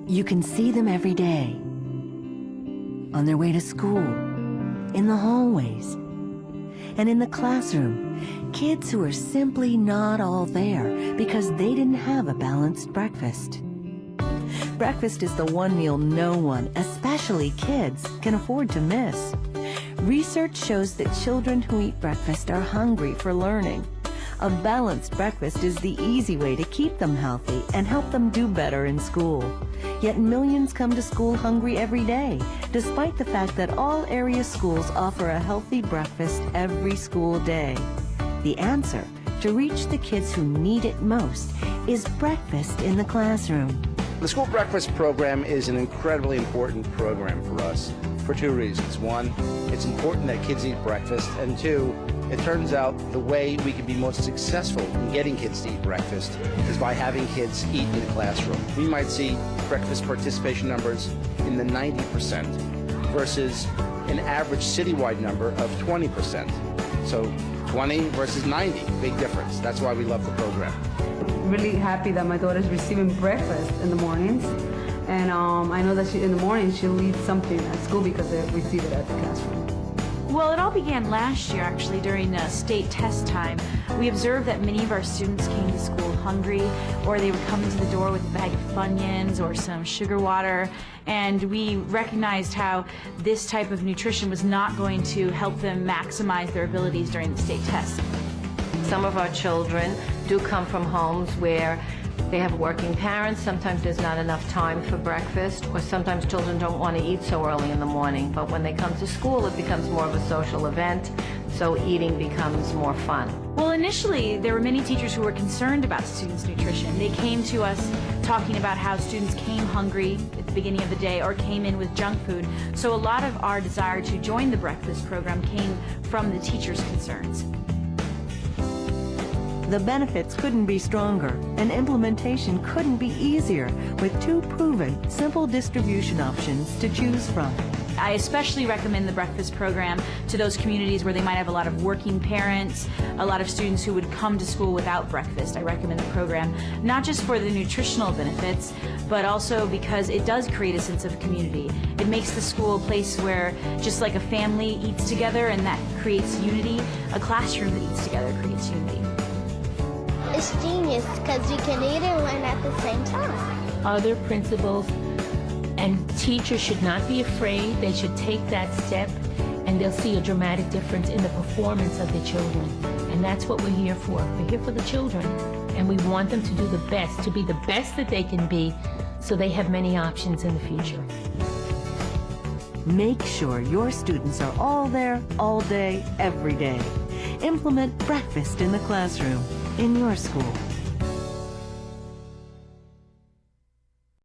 You can see them every day, on their way to school, in the hallways, and in the classroom. Kids who are simply not all there because they didn't have a balanced breakfast. Breakfast is the one meal no one, especially kids, can afford to miss. Research shows that children who eat breakfast are hungry for learning. A balanced breakfast is the easy way to keep them healthy and help them do better in school. Yet millions come to school hungry every day, despite the fact that all area schools offer a healthy breakfast every school day. The answer to reach the kids who need it most is breakfast in the classroom. The school breakfast program is an incredibly important program for us for two reasons. One, it's important that kids eat breakfast, and two, it turns out the way we can be most successful in getting kids to eat breakfast is by having kids eat in the classroom. We might see breakfast participation numbers in the 90% versus an average citywide number of 20%. So 20 versus 90, big difference. That's why we love the program. Really happy that my daughter's receiving breakfast in the mornings, and I know that in the morning she'll eat something at school because they receive it at the classroom. Well, it all began last year, actually, during state test time. We observed that many of our students came to school hungry, or they would come into the door with a bag of Funyuns or some sugar water, and we recognized how this type of nutrition was not going to help them maximize their abilities during the state test. Some of our children do come from homes where they have working parents. Sometimes there's not enough time for breakfast, or sometimes children don't want to eat so early in the morning. But when they come to school, it becomes more of a social event, so eating becomes more fun. Well, initially, there were many teachers who were concerned about students' nutrition. They came to us talking about how students came hungry at the beginning of the day or came in with junk food. So a lot of our desire to join the breakfast program came from the teachers' concerns. The benefits couldn't be stronger, and implementation couldn't be easier, with two proven, simple distribution options to choose from. I especially recommend the breakfast program to those communities where they might have a lot of working parents, a lot of students who would come to school without breakfast. I recommend the program, not just for the nutritional benefits, but also because it does create a sense of community. It makes the school a place where, just like a family eats together and that creates unity, a classroom that eats together creates unity. It's genius because you can eat and learn at the same time. Other principals and teachers should not be afraid. They should take that step, and they'll see a dramatic difference in the performance of the children. And that's what we're here for. We're here for the children, and we want them to do the best, to be the best that they can be, so they have many options in the future. Make sure your students are all there, all day, every day. Implement breakfast in the classroom in your school.